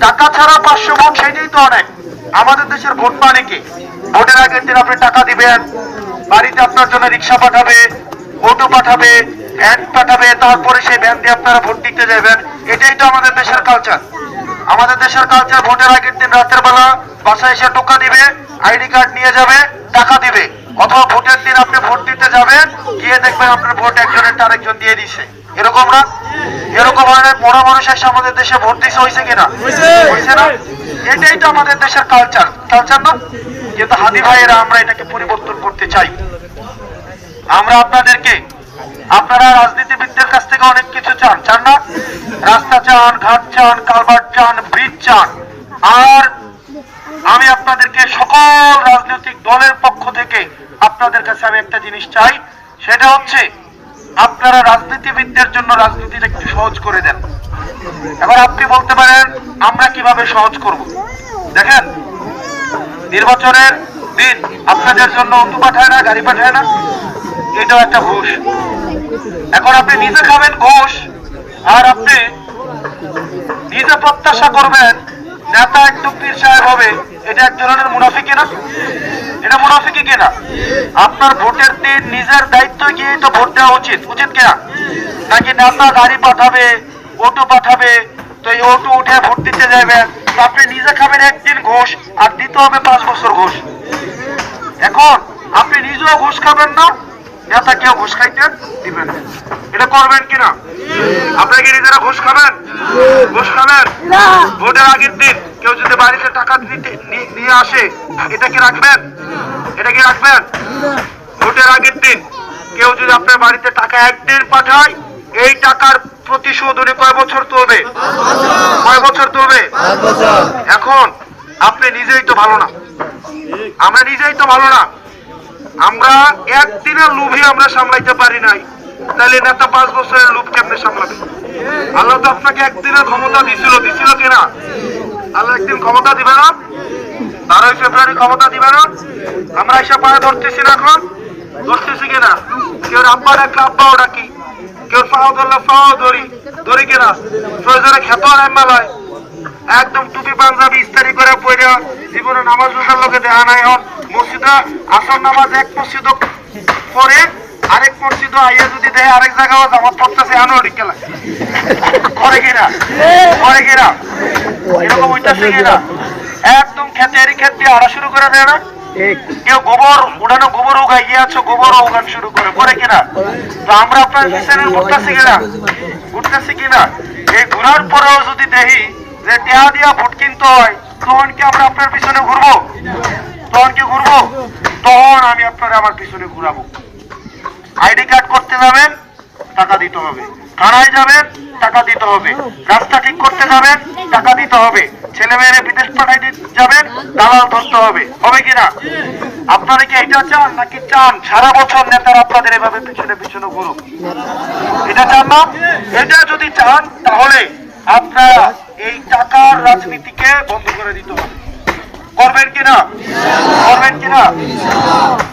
টাকা ছাড়া 500 ভোট, সেটাই তো অনেক। আমাদের দেশের ভোট মানে কি? ভোটের আগের দিন আপনি টাকা দিবেন, বাড়িতে আপনার জন্য রিক্সা পাঠাবে, অটো পাঠাবে, ভ্যান পাঠাবে, তারপরে সেই ভ্যান দিয়ে আপনারা ভোট দিতে যাবেন। এটাই তো আমাদের দেশের কালচার। আমাদের দেশের কালচার ভোটের আগের দিন রাতের বেলা বাসায় এসে টোকা দিবে, আইডি কার্ড নিয়ে যাবে, টাকা দিবে। অথবা ভোটের দিন আপনি ভোট দিতে যাবেন, গিয়ে দেখবেন আপনার ভোট একজনের আরেকজন দিয়ে দিছে। এরকম না? এরকম ধরনের বড় মানুষ এসে আমাদের দেশে ভোট দিছে, হয়েছে কিনা? হয়েছে না? এটাই তো আমাদের দেশের কালচার, কালচার না? কিন্তু হাদি ভাইয়েরা আমরা এটাকে পরিবর্তন করতে চাই। আমরা আপনাদেরকে, আপনারা রাজনীতিবিদদের কাছ থেকে অনেক কিছু চান, চান না? রাস্তা চান, ঘাট চান, কালভার্ট চান, ব্রিজ চান। আর আমি আপনাদেরকে সকল রাজনৈতিক দলের পক্ষ থেকে আপনাদের কাছে আমি একটা জিনিস চাই, সেটা হচ্ছে আপনারা রাজনীতিবিদদের জন্য রাজনীতিটা একটু সহজ করে দেন। এবার আপনি বলতে পারেন আমরা কিভাবে সহজ করব? দেখেন, নির্বাচনের দিন আপনাদের জন্য অটো পাঠায় না, গাড়ি পাঠায় না, এটাও একটা ঘুষ। এখন আপনি নিজে খাবেন ঘুষ, আর আপনি নিজে প্রত্যাশা করবেন নেতা একদম পীর সাহেব হবে। এটা এক ধরনের মুনাফিকি না? এটা মুনাফিকি কিনা? আপনার ভোটের দিন নিজের দায়িত্ব গিয়ে তো ভোট দেওয়া উচিত, উচিত কিনা? নাকি নেতা গাড়ি পাঠাবে, অটো পাঠাবে, তো এই অটো উঠে ভোট দিতে যাবেন, তো আপনি নিজে খাবেন একদিন ঘুষ, আর দিতে হবে 5 বছর ঘুষ। এখন আপনি নিজেও ঘুষ খাবেন না, নেতা কেউ ঘুষ খাইতে দিবেন না। এটা করবেন কিনা? আপনারা কি নিজেরা ঘুষ খাবেন? ঘুষ খাবেন? ভোটের আগের দিন কেউ যদি বাড়িতে টাকা নিয়ে আসে, এটা কি রাখবেন? এটা কি রাখবেন? ভোটের আগের দিন কেউ যদি আপনার বাড়িতে টাকা একদিন পাঠায়, এই টাকার প্রতিশোধ উনি কয় বছর তুলবে? কয় বছর তুলবে? এখন আপনি নিজেই তো ভালো না, আমরা নিজেই তো ভালো না। আমরা একদিনের লোভে আমরা সামলাইতে পারি নাই, তাহলে নেতা 5 বছরের লোভ কেমনে সামলাবে? আল্লাহ তো আপনাকে একদিনের ক্ষমতা দিছিল, দিছিল কিনা? আল্লাহ একদিন ক্ষমতা দিবে না? 12 ফেব্রুয়ারি ক্ষমতা দিবে না? আমরা এসে পায়ে ধরতেছি না? এখন ধরতেছি কিনা? কেউ আব্বা ডাকলে আব্বাও ডাকি, কেউ ফাও ধরলে ফাও ধরি, ধরি কিনা? প্রয়োজনে খেত নামালয় একদম টুপি পাঞ্জাবি ইস্তারি করে পড়ে জীবনে নামাজ রোজার লোকে দেখা নাই। হন মসজিদে আসর নামাজ এক মসজিদ পরে আরেক মসজিদ আইয়া যদি দেয় আরেক জায়গাও জামাত পড়তেছে, আনো খেলা করে কিনা? করে কিনা? এরকম হইতেছে কিনা? একদম খেতে ক্ষেত দিয়ে আড়া শুরু করে দেয় না? কেউ গোবর উড়ানো, গোবর উগাই গিয়ে আছো, গোবর উগান শুরু করে, করে কিনা? তো আমরা আপনার পিছনে ঘুরতেছি কিনা? ঘুরতেছি কিনা? এই ঘুরার পরেও যদি দেখি যে টেহা দিয়া ভোট কিনতে হয়, তখন কি আমরা আপনার পিছনে ঘুরবো? তখন কি ঘুরবো? তখন আমি আপনারা আমার পিছনে ঘুরাবো। আইডি কার্ড করতে যাবেন, টাকা দিতে হবে। থানায় যাবেন, টাকা দিতে হবে। রাস্তা ঠিক করতে যাবেন, টাকা দিতে হবে। ছেলে মেয়েরা বিদেশ পাঠাই যাবেন, দালাল ধরতে হবে। হবে কিনা? আপনারা কি এটা চান, নাকি চান সারা বছর নেতারা আপনাদের এভাবে পিছনে পিছনে ঘুরুক? এটা চান না? এটা যদি চান তাহলে আপনারা এই টাকার রাজনীতিকে বন্ধ করে দিতে হবে। করবেন কিনা? করবেন কিনা?